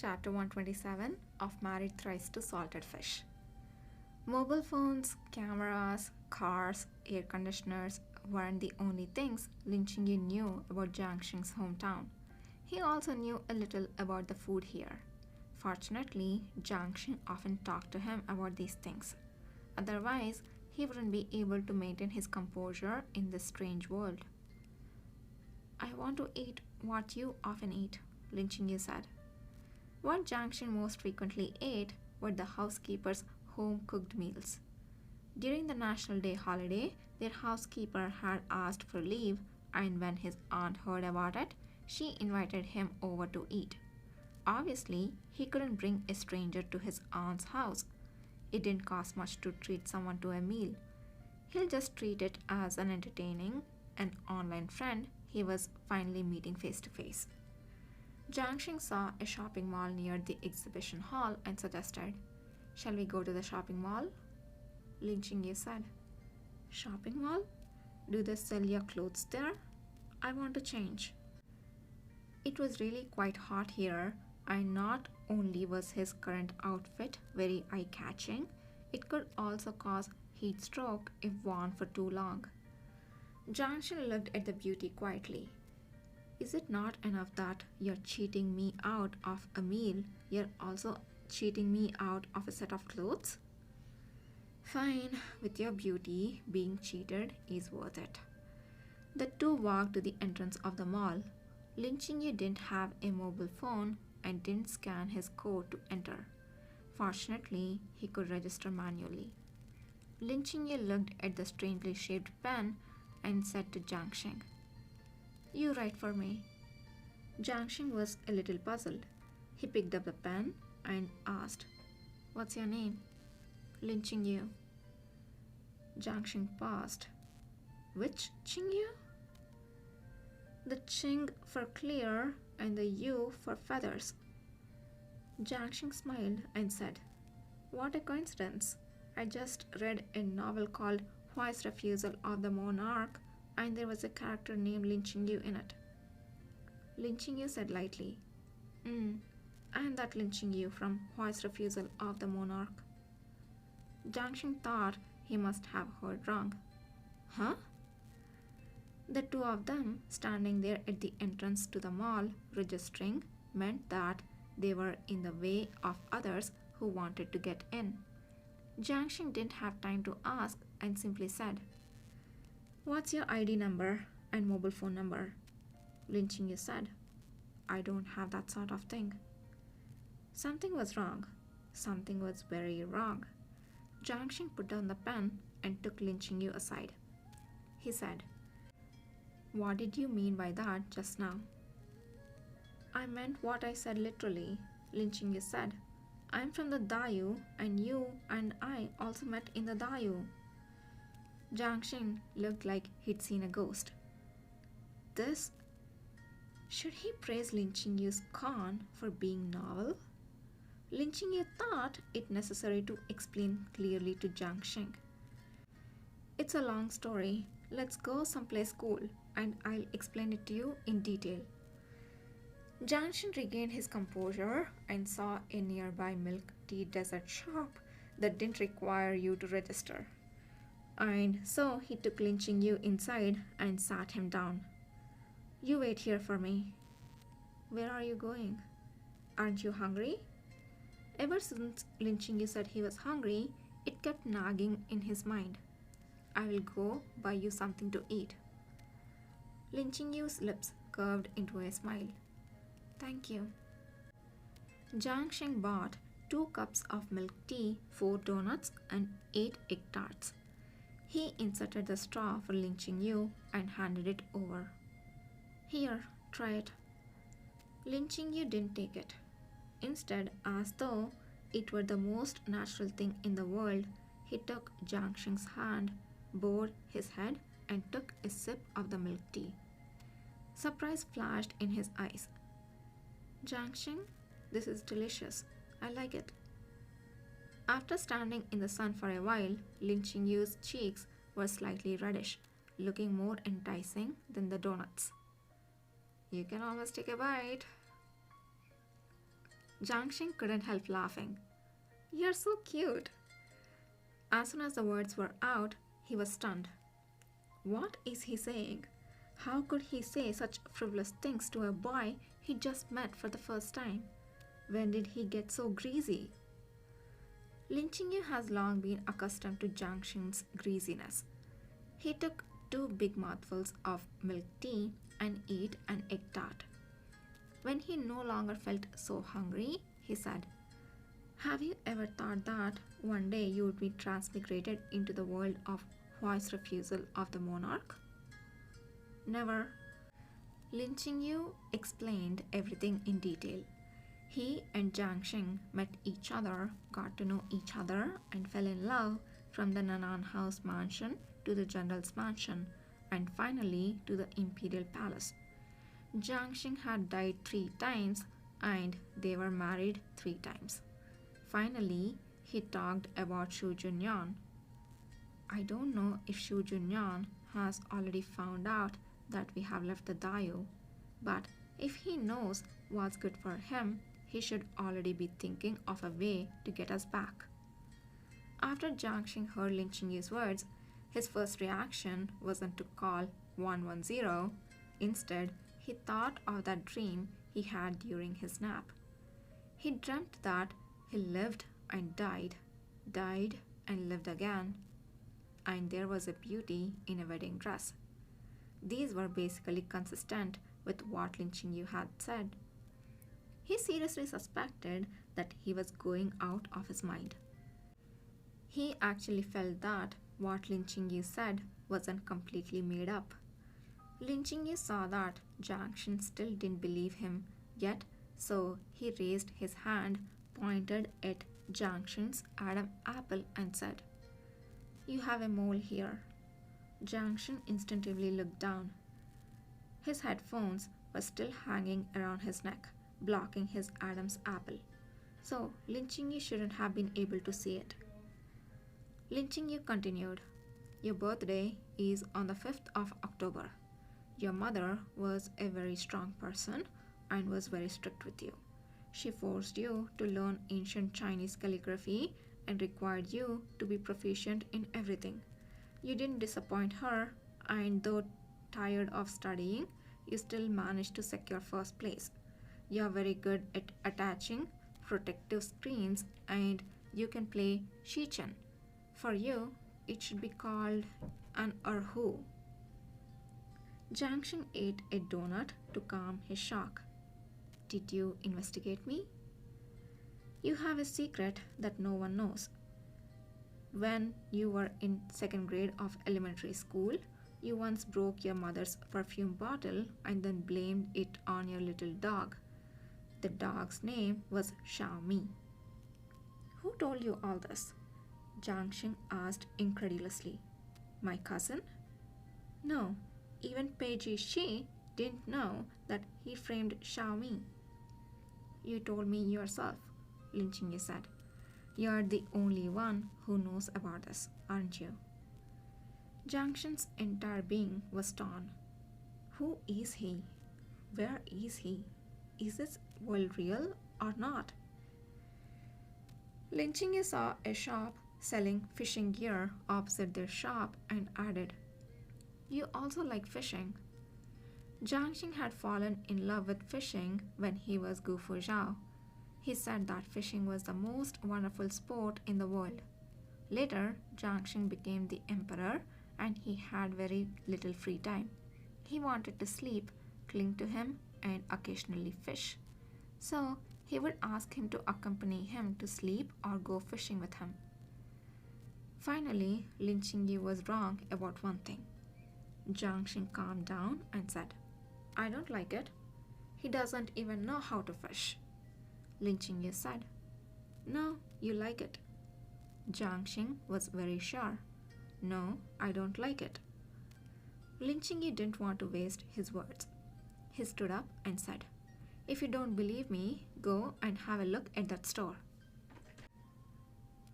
Chapter 127 of Married Thrice to Salted Fish. Mobile phones, cameras, cars, air conditioners weren't the only things Lin Chingyu knew about Jiangxing's hometown. He also knew a little about the food here. Fortunately, Jiangxing often talked to him about these things. Otherwise, he wouldn't be able to maintain his composure in this strange world. I want to eat what you often eat, Lin Chingyu said. What Jiangxing most frequently ate were the housekeeper's home-cooked meals. During the National Day holiday, their housekeeper had asked for leave, and when his aunt heard about it, she invited him over to eat. Obviously, he couldn't bring a stranger to his aunt's house. It didn't cost much to treat someone to a meal. He'll just treat it as an entertaining, an online friend he was finally meeting face to face. Jiangxing saw a shopping mall near the exhibition hall and suggested, "Shall we go to the shopping mall?" Lin Chingyu said, "Shopping mall? Do they sell your clothes there? I want to change." It was really quite hot here, and not only was his current outfit very eye-catching, it could also cause heat stroke if worn for too long. Jiangxing looked at the beauty quietly. "Is it not enough that you're cheating me out of a meal, you're also cheating me out of a set of clothes?" "Fine, with your beauty, being cheated is worth it." The two walked to the entrance of the mall. Lin Chingyu didn't have a mobile phone and didn't scan his code to enter. Fortunately, he could register manually. Lin Chingyu looked at the strangely shaped pen and said to Jiangxing, "You write for me." Jiangxing was a little puzzled. He picked up the pen and asked, "What's your name?" "Lin Chingyu." Jiangxing paused. "Which Chingyu?" "The Ching for clear and the Yu for feathers." Jiangxing smiled and said, "What a coincidence. I just read a novel called Huai's Refusal of the Monarch, and there was a character named Lin Chingyu in it." Lin Chingyu said lightly, "I'm that Lin Chingyu from Huai's Refusal of the Monarch." Jiangxing thought he must have heard wrong. "Huh?" The two of them standing there at the entrance to the mall registering meant that they were in the way of others who wanted to get in. Jiangxing didn't have time to ask and simply said, "What's your ID number and mobile phone number?" Lin Chingyu said, "I don't have that sort of thing." Something was wrong. Something was very wrong. Jiangxing put down the pen and took Lin Chingyu aside. He said, "What did you mean by that just now?" "I meant what I said literally," Lin Chingyu said. "I'm from the Dayu, and you and I also met in the Dayu." Jiangxing looked like he'd seen a ghost. This... Should he praise Lin Chingyu's con for being novel? Lin Chingyu thought it necessary to explain clearly to Jiangxing. "It's a long story. Let's go someplace cool, and I'll explain it to you in detail." Jiangxing regained his composure and saw a nearby milk tea dessert shop that didn't require you to register. And so he took Lin Chingyu inside and sat him down. "You wait here for me." "Where are you going?" "Aren't you hungry?" Ever since Lin Chingyu said he was hungry, it kept nagging in his mind. "I will go buy you something to eat." Lin Chingyu's lips curved into a smile. "Thank you." Jiangxing bought 2 cups of milk tea, 4 donuts, and 8 egg tarts. He inserted the straw for Lin Chingyu and handed it over. "Here, try it." Lin Chingyu didn't take it. Instead, as though it were the most natural thing in the world, he took Jiangxing's hand, bowed his head, and took a sip of the milk tea. Surprise flashed in his eyes. "Jiangxing, this is delicious. I like it." After standing in the sun for a while, Lin Chingyu's cheeks were slightly reddish, looking more enticing than the donuts. "You can always take a bite." Jiang Xing couldn't help laughing. You're so cute. As soon as the words were out, he was stunned. What is he saying? How could he say such frivolous things to a boy he just met for the first time? When did he get so greasy? Lin Qingyu has long been accustomed to Jiang Xing's greasiness. He took 2 big mouthfuls of milk tea and ate an egg tart. When he no longer felt so hungry, he said, have you ever thought that one day you would be transmigrated into the world of voice refusal of the monarch? Never. Lin Qingyu explained everything in detail. He and Jiang Xing met each other, got to know each other, and fell in love from the Nanan House mansion to the general's mansion, and finally to the imperial palace. Jiang Xing had died 3 times, and they were married 3 times. Finally, he talked about Shu Junyan. I don't know if Shu Junyan has already found out that we have left the Dayu, but if he knows what's good for him, he should already be thinking of a way to get us back. After Jiang Xing heard Lin Qingyu's words, his first reaction wasn't to call 110. Instead, he thought of that dream he had during his nap. He dreamt that he lived and died, died and lived again, and there was a beauty in a wedding dress. These were basically consistent with what Lin Qingyu had said. He seriously suspected that he was going out of his mind. He actually felt that what Lin Qingyu said wasn't completely made up. Lin Qingyu saw that Jiang Xing still didn't believe him yet, so he raised his hand, pointed at Jiang Xing's Adam apple and said, You have a mole here. Jiang Xing instinctively looked down. His headphones were still hanging around his neck, blocking his Adam's apple, so Lin Qingyu shouldn't have been able to see it. Lin Qingyu continued, Your birthday is on the 5th of October. Your mother was a very strong person and was very strict with you. She forced you to learn ancient Chinese calligraphy and required you to be proficient in everything. You didn't disappoint her, and though tired of studying, you still managed to secure first place. You're very good at attaching protective screens and you can play Shichen. For you, it should be called an erhu. Jiang Xing ate a donut to calm his shock. Did you investigate me? You have a secret that no one knows. When you were in 2nd grade of elementary school, you once broke your mother's perfume bottle and then blamed it on your little dog. The dog's name was Xiaomi. Who told you all this? Jiang Xing asked incredulously. My cousin? No, even Peiji Shi didn't know that he framed Xiaomi. You told me yourself, Lin Qingyu said. You're the only one who knows about this, aren't you? Jiang Xing's entire being was torn. Who is he? Where is he? Is this world real or not? Lin Qingyu saw a shop selling fishing gear opposite their shop and added, You also like fishing. Jiang Xing had fallen in love with fishing when he was Gufu Zhao. He said that fishing was the most wonderful sport in the world. Later, Jiang Xing became the emperor and he had very little free time. He wanted to sleep, cling to him, and occasionally fish. So, he would ask him to accompany him to sleep or go fishing with him. Finally, Lin Qingyu was wrong about one thing. Jiang Xing calmed down and said, I don't like it. He doesn't even know how to fish. Lin Qingyu said, No, you like it. Jiang Xing was very sure. No, I don't like it. Lin Qingyu didn't want to waste his words. He stood up and said, If you don't believe me, go and have a look at that store.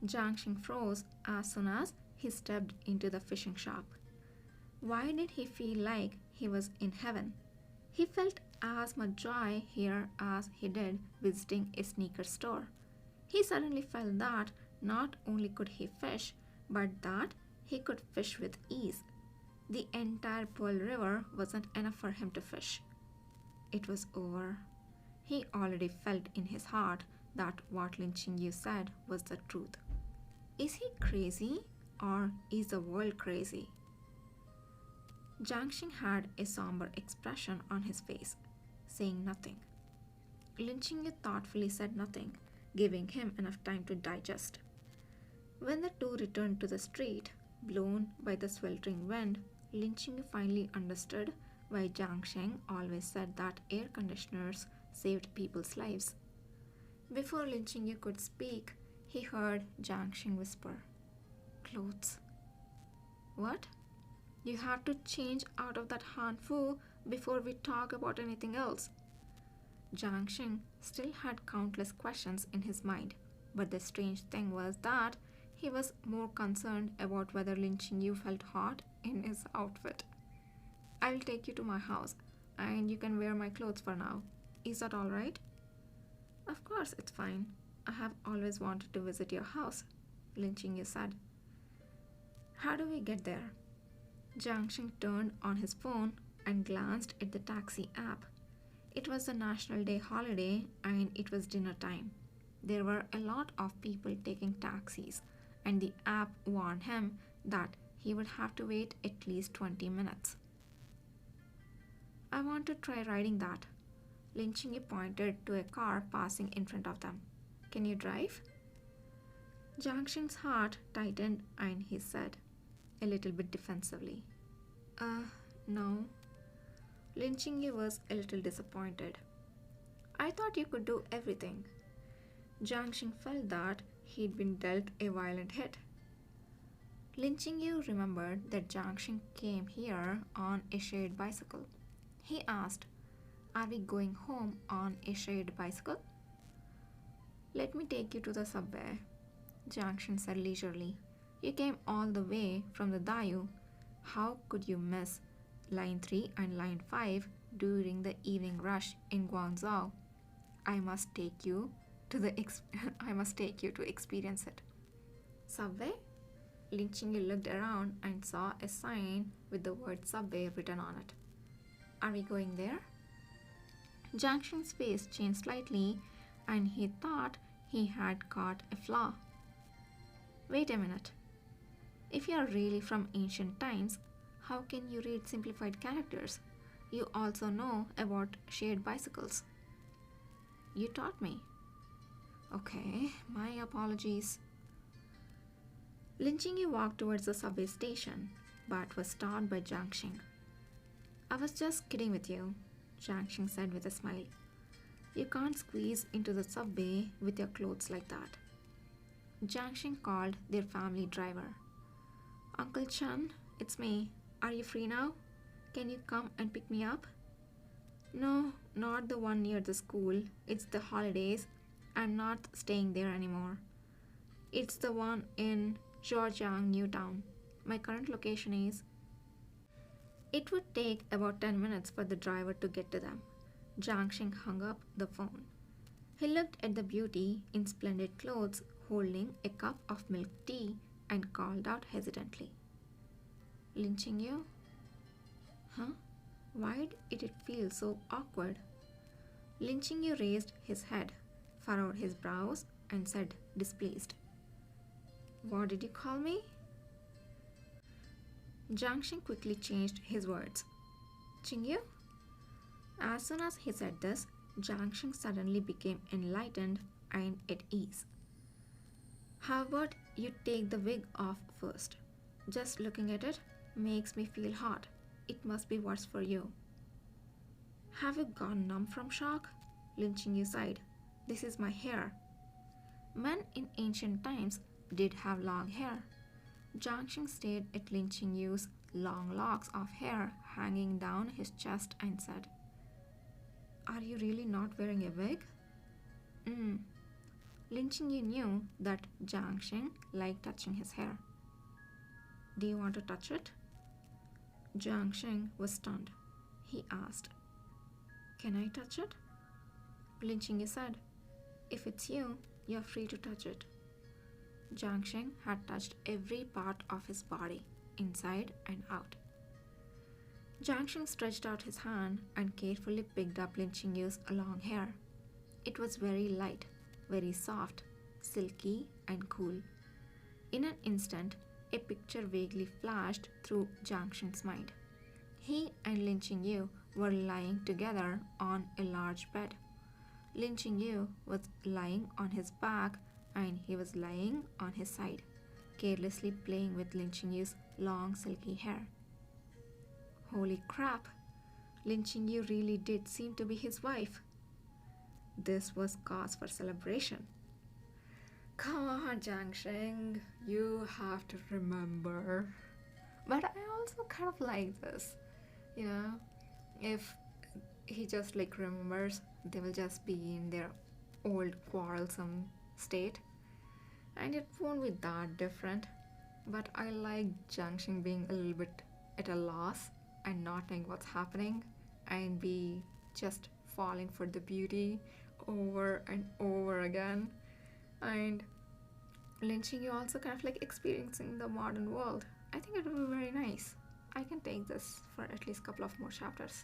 Jiang Xing froze as soon as he stepped into the fishing shop. Why did he feel like he was in heaven? He felt as much joy here as he did visiting a sneaker store. He suddenly felt that not only could he fish, but that he could fish with ease. The entire Pearl River wasn't enough for him to fish. It was over. He already felt in his heart that what Lin Yu said was the truth. Is he crazy or is the world crazy? Jiang Xing had a somber expression on his face, saying nothing. Lin Yu thoughtfully said nothing, giving him enough time to digest. When the two returned to the street, blown by the sweltering wind, Lin Yu finally understood why Jiang Sheng always said that air conditioners saved people's lives. Before Lin Yu could speak, he heard Jiang Sheng whisper, "Clothes." "What? You have to change out of that Han Fu before we talk about anything else." Jiang Sheng still had countless questions in his mind, but the strange thing was that he was more concerned about whether Lin Yu felt hot in his outfit. "I'll take you to my house, and you can wear my clothes for now. Is that all right?" "Of course, it's fine. I have always wanted to visit your house," Lin Yu said. "How do we get there?" Jiang Sheng turned on his phone and glanced at the taxi app. It was a National Day holiday and it was dinner time. There were a lot of people taking taxis, and the app warned him that he would have to wait at least 20 minutes. "I want to try riding that." Lin Yu pointed to a car passing in front of them. "Can you drive?" Jiang Sheng's heart tightened and he said, a little bit defensively, No." Lin Yu was a little disappointed. "I thought you could do everything." Jiang Sheng felt that he'd been dealt a violent hit. Lin Yu remembered that Jiang Sheng came here on a shared bicycle. He asked, "Are we going home on a shared bicycle?" "Let me take you to the subway," Jiang Sheng said leisurely. "You came all the way from the Dayu. How could you miss Line 3 and Line 5 during the evening rush in Guangzhou? I must take you to I must take you to experience it." "Subway?" Lin Yu looked around and saw a sign with the word Subway written on it. "Are we going there?" Jiang Sheng's face changed slightly and he thought he had caught a flaw. "Wait a minute. If you are really from ancient times, how can you read simplified characters? You also know about shared bicycles." "You taught me." "Okay, my apologies." Lin Yu walked towards the subway station, but was stopped by Jiang Sheng. "I was just kidding with you," Jiang Sheng said with a smile. "You can't squeeze into the subway with your clothes like that." Jiang Sheng called their family driver. "Uncle Chen, it's me. Are you free now? Can you come and pick me up?" "No, not the one near the school. It's the holidays. I'm not staying there anymore. It's the one in Zhuojiang Newtown. My current location is..." It would take about 10 minutes for the driver to get to them. Jiang Sheng hung up the phone. He looked at the beauty in splendid clothes holding a cup of milk tea and called out hesitantly, "Lin Yu?" "Huh? Why did it feel so awkward?" Lin Yu raised his head, furrowed his brows, and said, displeased, "What did you call me?" Jiang Sheng quickly changed his words. "Qingyu?" As soon as he said this, Jiang Sheng suddenly became enlightened and at ease. "How about you take the wig off first? Just looking at it makes me feel hot. It must be worse for you." "Have you gone numb from shock?" Lin Yu sighed. "This is my hair." Men in ancient times did have long hair. Jiang Sheng stared at Lin Yu's long locks of hair hanging down his chest and said, "Are you really not wearing a wig?" Lin Yu knew that Jiang Sheng liked touching his hair. "Do you want to touch it?" Jiang Sheng was stunned. He asked, Can I touch it? Lin Qingyu said. If it's you, you're free to touch it. Jiang Sheng had touched every part of his body, inside and out. Jiang Sheng stretched out his hand and carefully picked up Lin Qingyu's long hair. It was very light, very soft, silky and cool. In an instant, a picture vaguely flashed through Jiang Sheng's mind. He and Lin Qingyu were lying together on a large bed. Lin Qingyu was lying on his back and he was lying on his side, carelessly playing with Lin Qingyu's long silky hair. Holy crap! Lin Qingyu really did seem to be his wife. This was cause for celebration. Come on, Jiang Sheng, you have to remember. But I also kind of like this, if he just remembers, they will just be in their old quarrelsome state, and it won't be that different. But I like Jiang Sheng being a little bit at a loss and not knowing what's happening and be just falling for the beauty over and over again. And Lin Qingyu also kind of experiencing the modern world. I think it will be very nice. I can take this for at least a couple of more chapters.